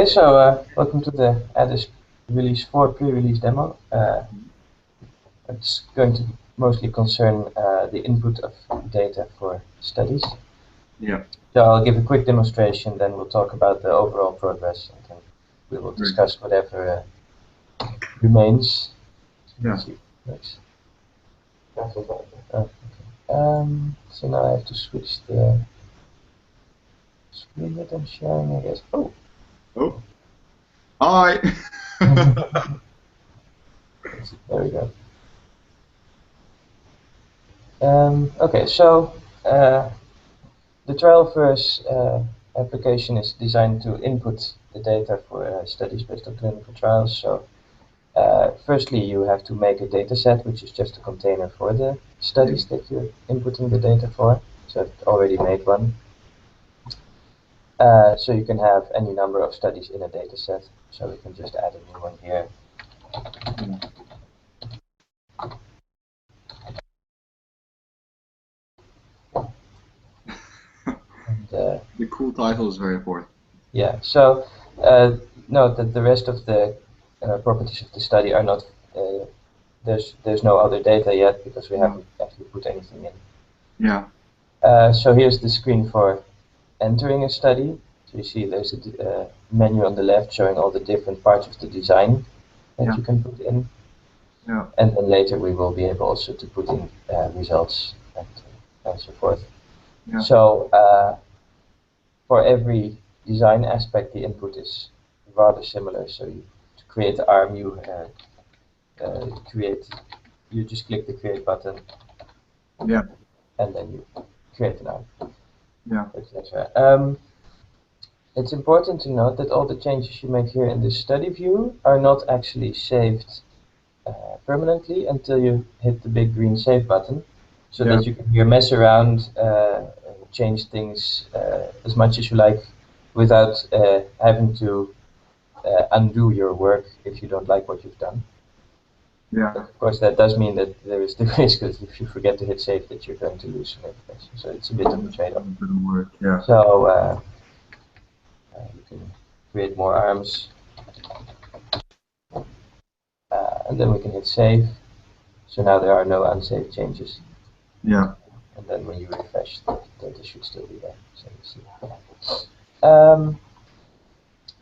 Okay, so welcome to the ADDIS Release 4 pre-release demo. It's going to mostly concern the input of data for studies. Yeah. So I'll give a quick demonstration, then we'll talk about the overall progress, and then we will discuss whatever remains. Yeah. So now I have to switch the screen that I'm sharing, I guess. Oh. Hi. There we go. Okay, so the trial-first application is designed to input the data for studies based on clinical trials. So firstly, you have to make a data set, which is just a container for the studies that you're inputting the data for. So I've already made one. So you can have any number of studies in a data set. So we can just add a new one here. And, the cool title is very important. Yeah, so note that the rest of the properties of the study are not, there's no other data yet because we haven't actually put anything in. Yeah. So here's the screen for entering a study. So you see there's a menu on the left showing all the different parts of the design that you can put in. Yeah. And then later we will be able also to put in results and so forth. Yeah. So for every design aspect, the input is rather similar. So to create the arm, you just click the create button. Yeah. And then you create an arm. Yeah. Etc. It's important to note that all the changes you make here in the study view are not actually saved permanently until you hit the big green save button, so that you can here mess around, change things as much as you like without having to undo your work if you don't like what you've done. Yeah. But of course, that does mean that there is the risk that if you forget to hit save, that you're going to lose some information. So it's a bit of a trade-off. Yeah. So you can create more arms, and then we can hit save. So now there are no unsaved changes. Yeah. And then when you refresh, the data should still be there. So you see.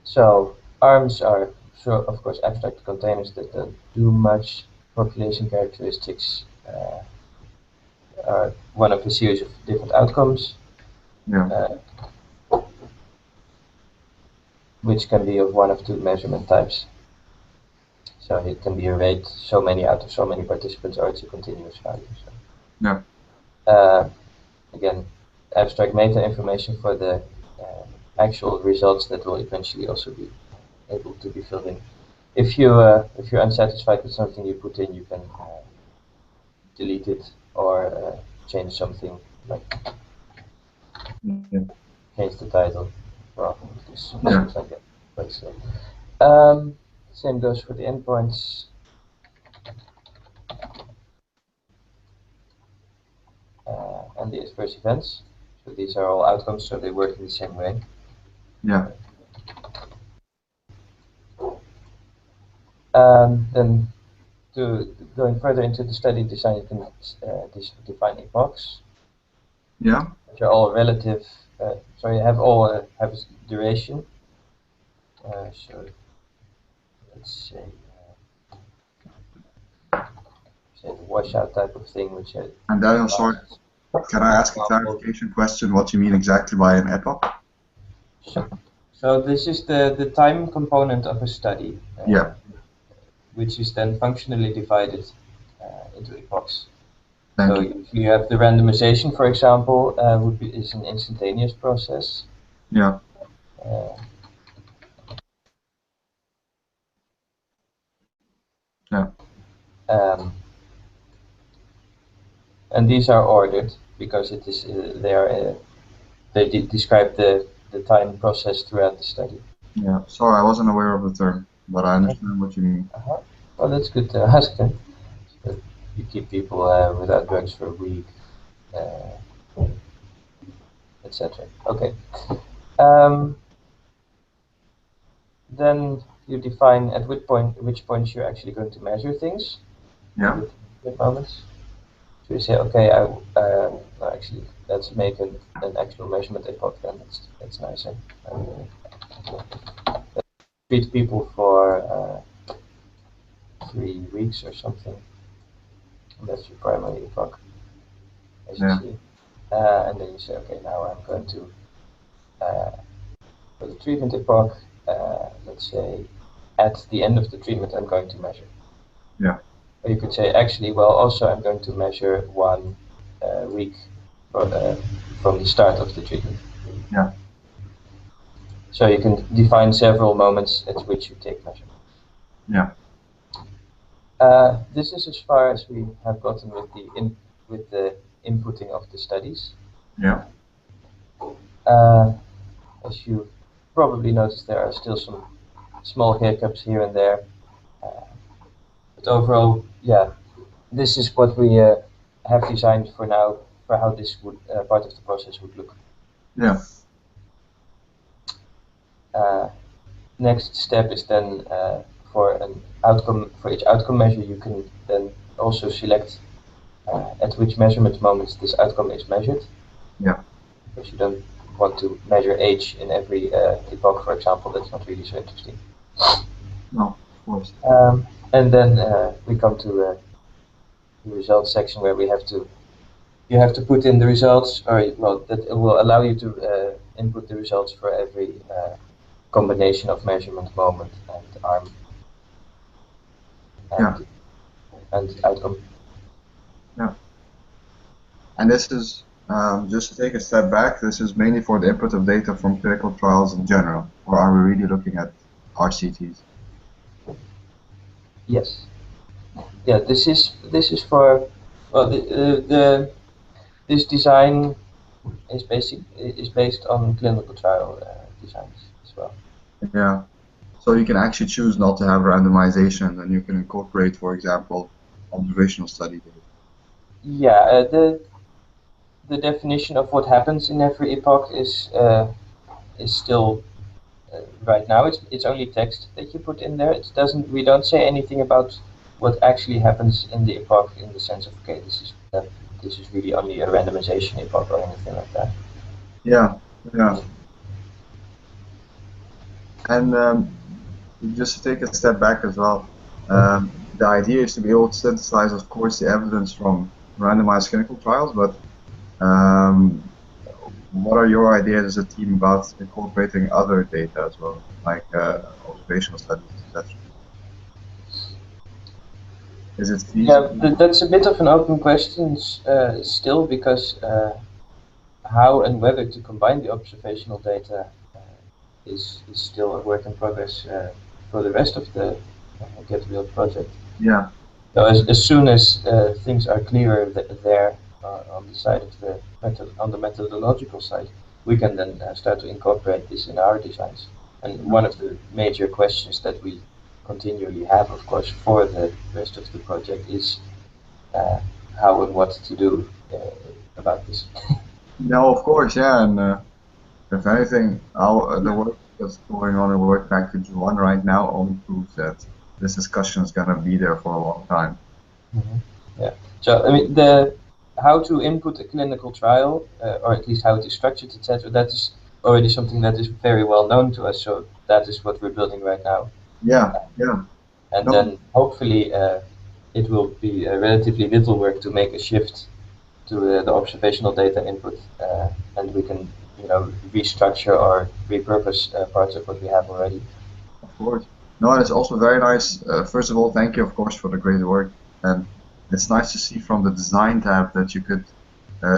So arms are, of course, abstract containers that don't do much. Population characteristics are one of a series of different outcomes, which can be of one of two measurement types. So it can be a rate so many out of so many participants, or it's a continuous value. So. Yeah. Again, abstract meta information for the actual results that will eventually also be able to be filled in. If you're unsatisfied with something you put in, you can delete it or change something, like change the title. Well, just things like that. But so, same goes for the endpoints. And the adverse events. So these are all outcomes, so they work in the same way. Yeah. Then going further into the study design, you can define epochs. Yeah. Which are all relative. So you have all have duration. So let's say the washout type of thing, which. And Daniel, sorry, can I ask a clarification question? What you mean exactly by an epoch? So this is the time component of a study. Yeah. Which is then functionally divided into epochs. So if you have the randomization, for example, is an instantaneous process. Yeah. Yeah. And these are ordered because it is they describe the time process throughout the study. Yeah. Sorry, I wasn't aware of the term, but I understand what you mean. Well, that's good to ask then. You keep people without drugs for a week, etc. Okay. then you define at which points you're actually going to measure things. Yeah. With moments. So you say, okay, no, actually, let's make an actual measurement epoch. Then that's nicer. Treat people for 3 weeks or something. And that's your primary epoch, as you see. And then you say, okay, now I'm going to, for the treatment epoch, let's say, at the end of the treatment, I'm going to measure. Yeah. Or you could say, actually, well, also I'm going to measure 1 week from the start of the treatment. Yeah. So you can define several moments at which you take measurement. Yeah. This is as far as we have gotten with the inputting of the studies. Yeah. As you probably noticed, there are still some small hiccups here and there. But overall, yeah, this is what we have designed for now, for how this would part of the process would look. Yeah. Next step is then for each outcome measure, you can then also select at which measurement moments this outcome is measured. Yeah. Because you don't want to measure age in every epoch, for example. That's not really so interesting. No, of course. And then we come to the results section where you have to put in the results, or well, that will allow you to input the results for every combination of measurement moment and arm and outcome. Yeah. And this is, just to take a step back, this is mainly for the input of data from clinical trials in general, or are we really looking at RCTs? Yes. Yeah, this is for, well, this design is based on clinical trial designs as well. Yeah. So you can actually choose not to have randomization, and you can incorporate, for example, observational study data. Yeah, the definition of what happens in every epoch is still right now. It's only text that you put in there. We don't say anything about what actually happens in the epoch in the sense of, okay, this is really only a randomization epoch or anything like that. Yeah. Yeah. And just to take a step back as well, the idea is to be able to synthesize, of course, the evidence from randomized clinical trials, but what are your ideas as a team about incorporating other data as well, like observational studies, etc.? Is it feasible? Yeah, that's a bit of an open question still, because how and whether to combine the observational data is still a work in progress for the rest of the Get Real project. Yeah. So as soon as things are clearer there on the side of on the methodological side, we can then start to incorporate this in our designs. And one of the major questions that we continually have, of course, for the rest of the project is how and what to do about this. No, of course, yeah, and if anything, the work that's going on in Work Package 1 right now only proves that this discussion is going to be there for a long time. Yeah. So, I mean, how to input a clinical trial, or at least how it is structured, etc., that is already something that is very well known to us, so that is what we're building right now. Yeah, yeah. And then hopefully it will be relatively little work to make a shift to the observational data input, and we can, restructure or repurpose parts of what we have already. Of course. No, and it's also very nice. First of all, thank you, of course, for the great work. And it's nice to see from the design tab that you could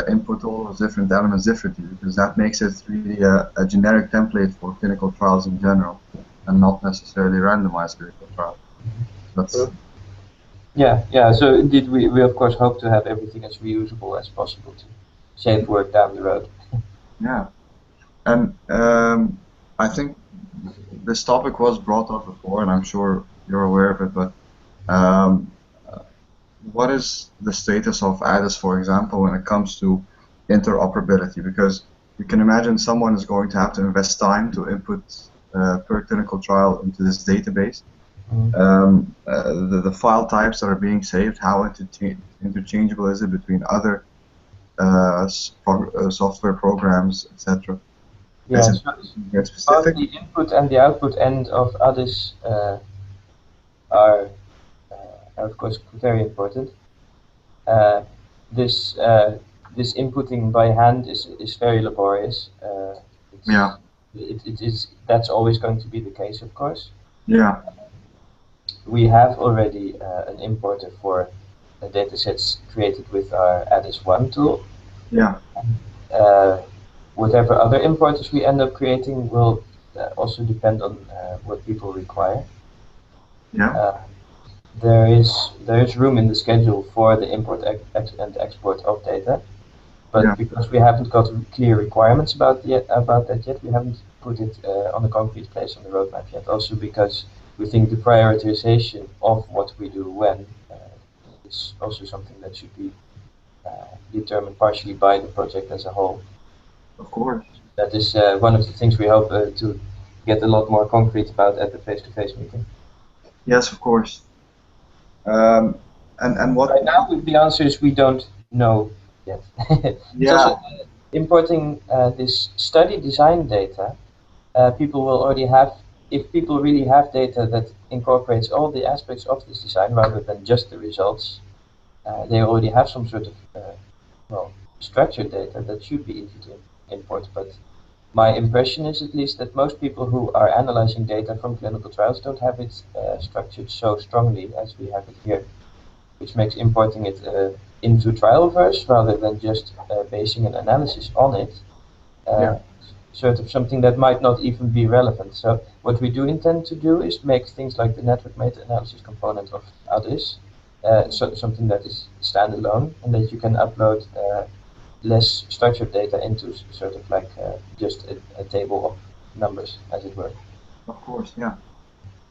input all those different elements differently, because that makes it really a generic template for clinical trials in general, and not necessarily randomized clinical trials. That's yeah. So indeed, we of course hope to have everything as reusable as possible to save work down the road. Yeah, and I think this topic was brought up before, and I'm sure you're aware of it, but what is the status of ADDIS, for example, when it comes to interoperability? Because you can imagine someone is going to have to invest time to input per clinical trial into this database. The file types that are being saved, how interchangeable is it between other software programs, etc. Yeah, Is it both specific? the input and the output end of ADDIS are of course very important. This this inputting by hand is very laborious. Yeah. That's always going to be the case, of course. Yeah. We have already an importer for datasets created with our ADDIS 1 tool. Yeah. Whatever other importers we end up creating will also depend on what people require. Yeah. There is room in the schedule for the import and export of data, but Yeah. because we haven't got clear requirements about that yet, we haven't put it on a concrete place on the roadmap yet. Also because we think the prioritization of what we do when is also something that should be determined partially by the project as a whole. Of course. That is one of the things we hope to get a lot more concrete about at the face-to-face meeting. Yes, of course. And what? Right now, the answer is we don't know yet. It's Yeah. also importing this study design data. People will already have, if people really have data that incorporates all the aspects of this design rather than just the results, they already have some sort of well, structured data that should be easy to import. But my impression is at least that most people who are analyzing data from clinical trials don't have it structured so strongly as we have it here, which makes importing it into Trialverse rather than just basing an analysis on it sort of something that might not even be relevant. So what we do intend to do is make things like the network meta-analysis component of ADDIS something that is standalone and that you can upload less structured data into sort of like just a table of numbers, as it were. Of course, yeah.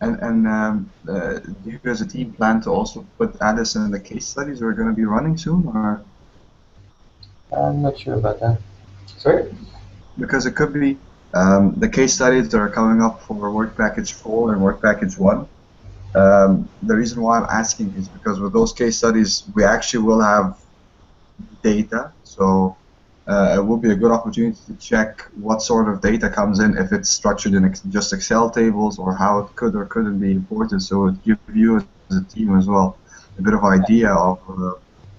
And do you as a team plan to also put ADDIS in the case studies we're going to be running soon, or? I'm not sure about that. Sorry? Because it could be the case studies that are coming up for Work Package 4 and Work Package 1. The reason why I'm asking is because with those case studies, we actually will have data. So it will be a good opportunity to check what sort of data comes in, if it's structured in just Excel tables, or how it could or couldn't be imported. So it gives you as a team as well a bit of idea of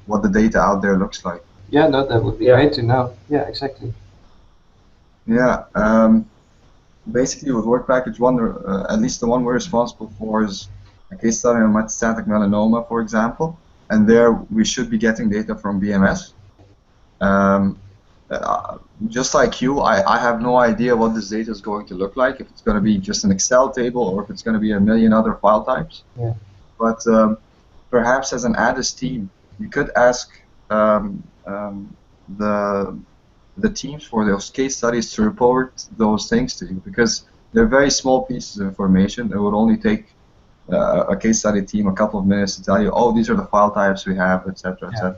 what the data out there looks like. Yeah, no, that would be great to know. Yeah, exactly. Yeah. Basically, with Work Package 1, at least the one we're responsible for, is a case study on metastatic melanoma, for example. And there we should be getting data from BMS. Just like you, I have no idea what this data is going to look like, if it's going to be just an Excel table or if it's going to be a million other file types. Yeah. But perhaps as an ADDIS team, you could ask the teams for those case studies to report those things to you, because they're very small pieces of information. It would only take a case study team a couple of minutes to tell you, oh, these are the file types we have, etc., etc.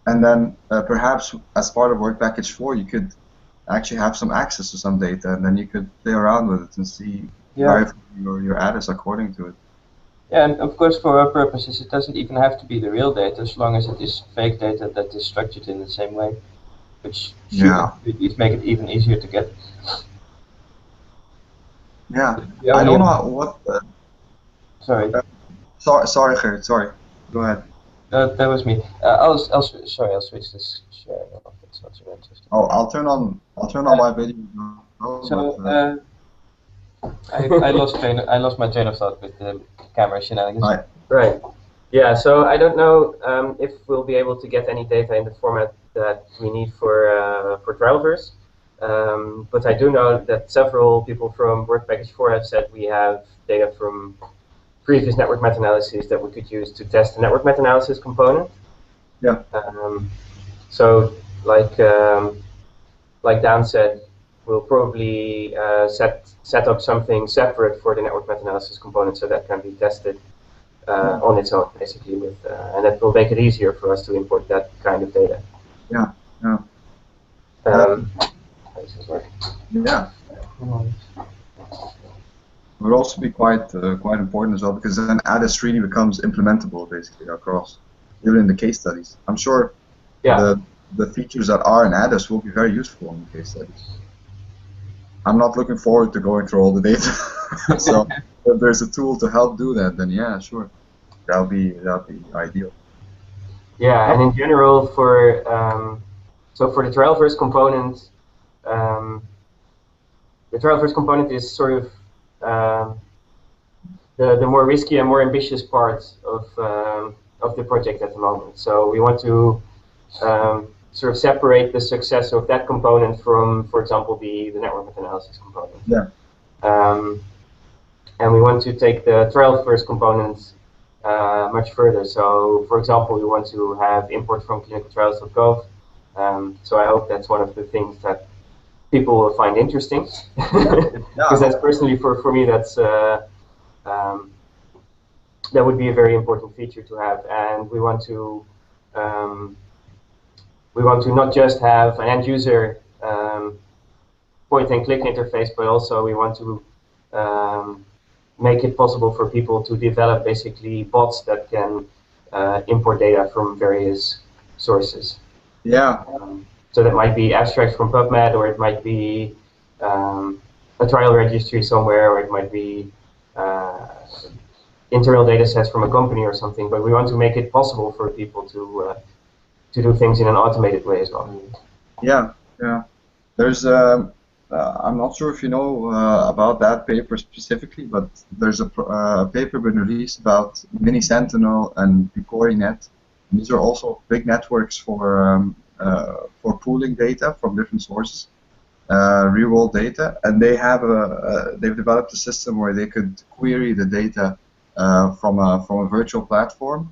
And then perhaps as part of Work Package 4, you could actually have some access to some data, and then you could play around with it and see your ADDIS according to it. Yeah, and of course for our purposes it doesn't even have to be the real data, as long as it is fake data that is structured in the same way, which should at least make it even easier to get. Yeah, I don't know what... sorry. Sorry, Gerrit, sorry. Go ahead. That was me. I'll switch this sharing off. It's not so interesting. Oh, I'll turn on my video. So I lost my train of thought with the camera shenanigans. Right. Yeah. So I don't know if we'll be able to get any data in the format that we need for Trialverse. But I do know that several people from Work Package 4 have said we have data from previous network meta-analyses that we could use to test the network meta-analysis component. Yeah. So like Dan said, we'll probably set up something separate for the network meta-analysis component so that can be tested on its own, basically, and that will make it easier for us to import that kind of data. Yeah. Yeah. Yeah. Would also be quite important as well, because then ADDIS really becomes implementable basically across, even in the case studies. I'm sure the features that are in ADDIS will be very useful in the case studies. I'm not looking forward to going through all the data. So if there's a tool to help do that, then yeah, sure, that'll be ideal. Yeah, and in general, for so for the trial-first component, the trial-first component is sort of the more risky and more ambitious part of the project at the moment. So we want to sort of separate the success of that component from, for example, the network analysis component. Yeah. And we want to take the trial-first component much further. So, for example, we want to have import from clinicaltrials.gov. So I hope that's one of the things that people will find interesting, because that's personally for me that would be a very important feature to have. And we want to not just have an end user point and click interface, but also we want to make it possible for people to develop basically bots that can import data from various sources. Yeah. So that might be abstracts from PubMed, or it might be a trial registry somewhere, or it might be internal data sets from a company or something. But we want to make it possible for people to do things in an automated way as well. Yeah, yeah. There's I'm not sure if you know about that paper specifically, but there's a paper been released about Mini Sentinel and PicoriNet. These are also big networks for pooling data from different sources, real-world data, and they've developed a system where they could query the data from a virtual platform.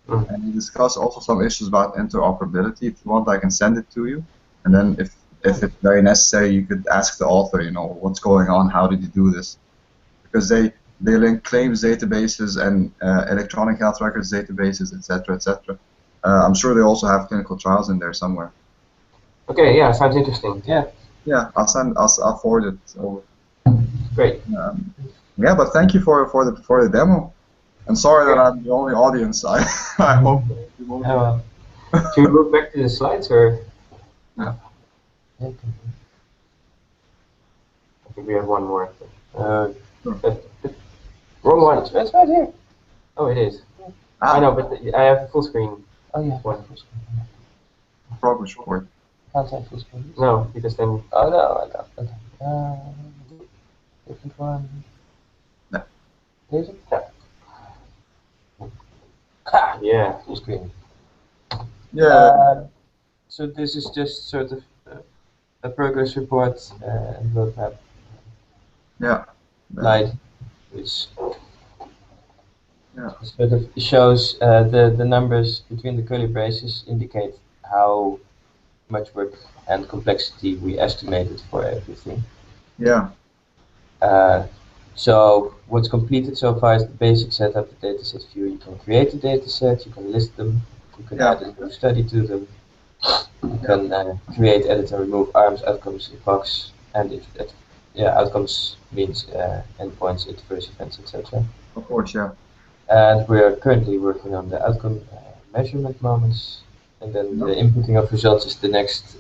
And we discuss also some issues about interoperability. If you want, I can send it to you, and then if it's very necessary, you could ask the author, you know, what's going on, how did you do this? Because they link claims databases and electronic health records databases, etc., etc. I'm sure they also have clinical trials in there somewhere. Okay, yeah, sounds interesting. Yeah. Yeah, I'll forward it over. Great. Yeah, but thank you for the demo. And sorry that I'm the only audience. I hope. Should we move back to the slides, or? Yeah. I think we have one more. Sure. Wrong one. It's right here. Oh, it is. I know, but I have full screen. Oh yeah. One. Full screen. Progress report. Can't say full screen. No, because then. Oh no, I got. Okay. Different one. No. Deze? Yeah. Ha! Yeah. Full screen. Yeah. So this is just sort of a progress report and roadmap Yeah. slide, which sort of shows the numbers between the curly braces indicate how much work and complexity we estimated for everything. Yeah. So what's completed so far is the basic setup, the dataset view. You can create a dataset, you can list them, you can add a new study to them, you can create, edit, and remove arms, outcomes, epochs, and outcomes means endpoints, adverse events, etc. Of course, yeah. And we're currently working on the outcome measurement moments, and then the inputting of results is the next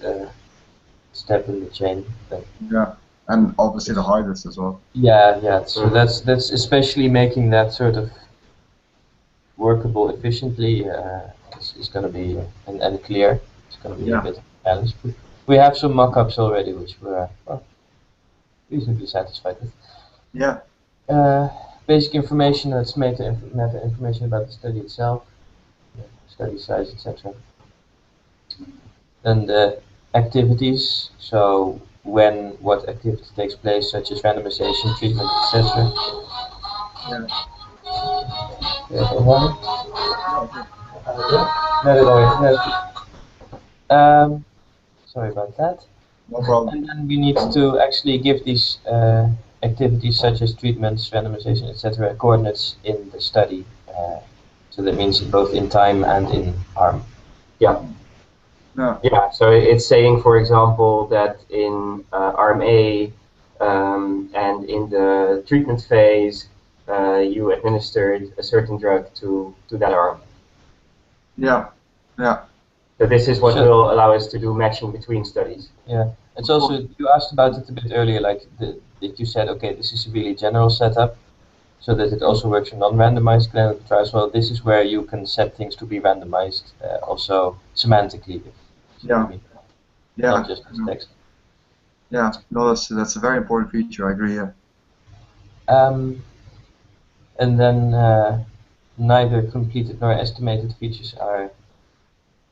step in the chain. Yeah, and obviously the hardest as well. Yeah. So that's especially making that sort of workable efficiently is going to be and clear. It's going to be a bit of a challenge. We have some mock-ups already, which we're reasonably satisfied with. Yeah. Basic information, that's meta information about the study itself, study size, etc. Then the activities, so when what activity takes place, such as randomization, treatment, etc. Sorry about that. No problem. And then we need to actually give these activities such as treatments, randomization, etc. coordinates in the study. So that means both in time and in arm. Yeah. So it's saying, for example, that in arm A, and in the treatment phase, you administered a certain drug to that arm. Yeah, yeah. So this is what Sure. will allow us to do matching between studies. Yeah, it's also, you asked about it a bit earlier, like that you said, okay, this is a really general setup, so that it also works in non-randomized clinical trials. Well, this is where you can set things to be randomized, also semantically, if you see what I Yeah, mean, yeah, not just as text. yeah. No, that's a very important feature. I agree. Yeah, And then neither completed nor estimated features are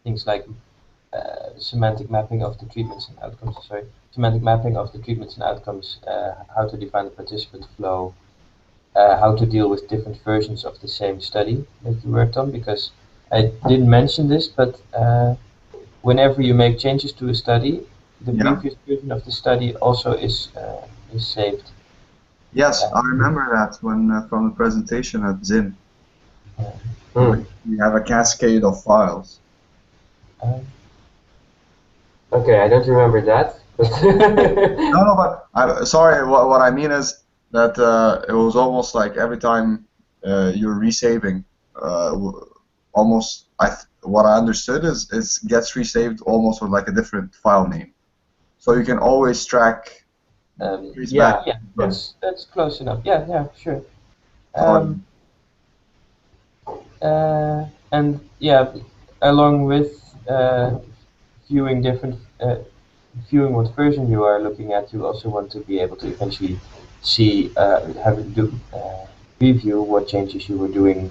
things like semantic mapping of the treatments and outcomes. Sorry, semantic mapping of the treatments and outcomes. How to define the participant flow. How to deal with different versions of the same study that you worked on. Because I didn't mention this, but whenever you make changes to a study, the yeah. previous version of the study also is saved. Yes, I remember that when from the presentation at Zin. Hmm. We have a cascade of files. Um, Okay, I don't remember that. No, no, but sorry. What I mean is that it was almost like every time you're resaving, almost what I understood is it gets resaved almost with like a different file name, so you can always track. Yeah, yeah, that's close enough. Yeah, yeah, sure. Oh, And yeah, along with viewing different, viewing what version you are looking at, you also want to be able to eventually see, have it do review what changes you were doing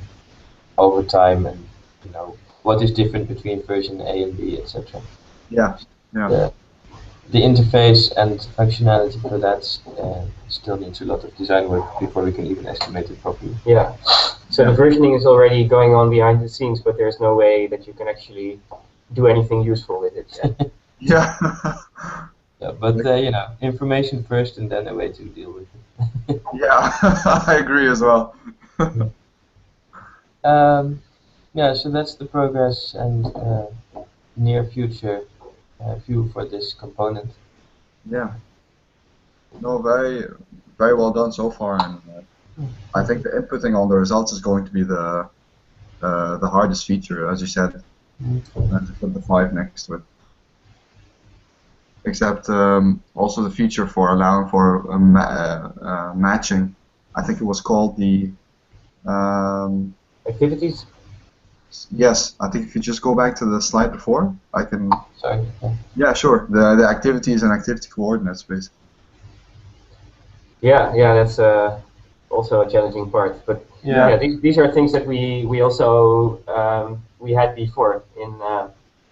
over time, and you know what is different between version A and B, etc. yeah, yeah. The interface and functionality for that still needs a lot of design work before we can even estimate it properly. Yeah. So the versioning is already going on behind the scenes, but there's no way that you can actually do anything useful with it yet. Yeah. Yeah, but you know, information first, and then a way to deal with it. Yeah, I agree as well. Yeah, so that's the progress and near future view for this component. Yeah. No, very well done so far, and I think the inputting on the results is going to be the hardest feature, as you said, and to put the 5 next to it. Except also the feature for allowing for matching. I think it was called the Activities? yes. I think if you just go back to the slide before, I can. Sorry. Yeah, sure. The activities and activity coordinates, basically. Yeah, yeah, that's also a challenging part. But Yeah. these are things that we also we had before in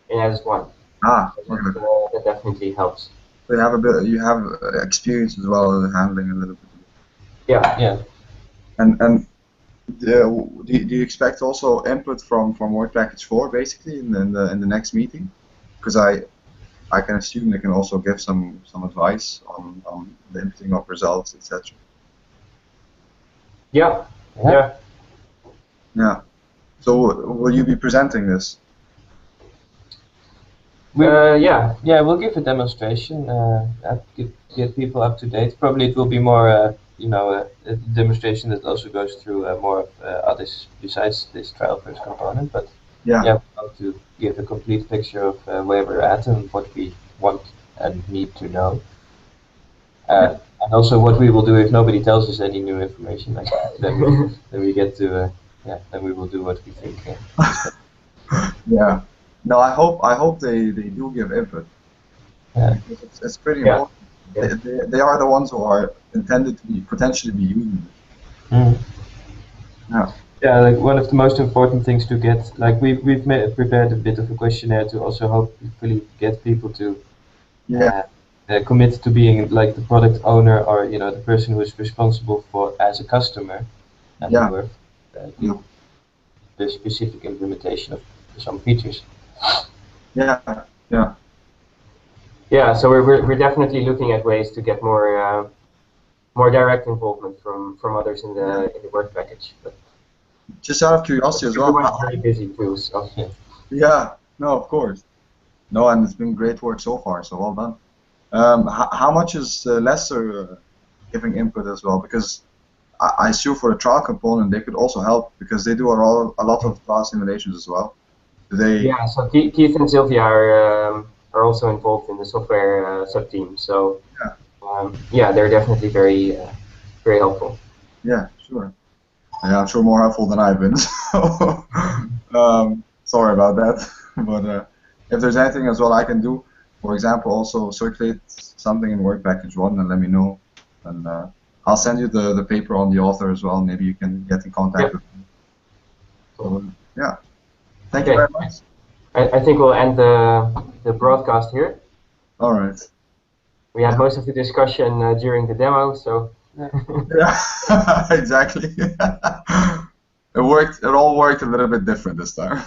ADDIS 1. Ah, So okay. that definitely helps. So you have a bit. You have experience as well in handling a little bit. Yeah. Yeah. And do you expect also input from work package 4 basically in the next meeting? Because I can assume they can also give some advice on the inputting of results, etc. Yeah. Yeah. Yeah. Yeah. So will you be presenting this? Yeah. Yeah, we'll give a demonstration, get people up to date. Probably it will be more, you know, a demonstration that also goes through more of others besides this trial first component. But Yeah. yeah, we want to give a complete picture of where we're at and what we want and need to know. And also what we will do if nobody tells us any new information, like then we get to, then we will do what we think. Yeah. No, I hope they do give input. Yeah. Because it's pretty Yeah. important. They are the ones who are intended to be potentially be using it. Mm. Yeah. Yeah, like one of the most important things to get, like we've prepared a bit of a questionnaire to also hopefully get people to Yeah. commit to being like the product owner, or you know, the person who is responsible for as a customer, and Yeah. who will do the specific implementation of some features. Yeah. Yeah. Yeah. So we're definitely looking at ways to get more more direct involvement from others in the work package. But Just out of curiosity as well. everyone's very busy too. So. Yeah. No, of course. No, and it's been great work so far. So well done. How much is Lester giving input as well, because I assume for the trial component they could also help because they do a lot of trial simulations as well. Do they? Yeah, so Keith and Sylvia are also involved in the software sub-team. So yeah, they're definitely very helpful. Yeah, sure. Yeah, I'm sure more helpful than I've been. So, sorry about that. But if there's anything as well I can do, for example, also circulate something in Work Package 1 and let me know. And I'll send you the paper on the author as well. Maybe you can get in contact with him. So, yeah. Thank you very much. I think we'll end the broadcast here. All right. We had most of the discussion during the demo, so. Yeah, exactly. It worked. It all worked a little bit different this time.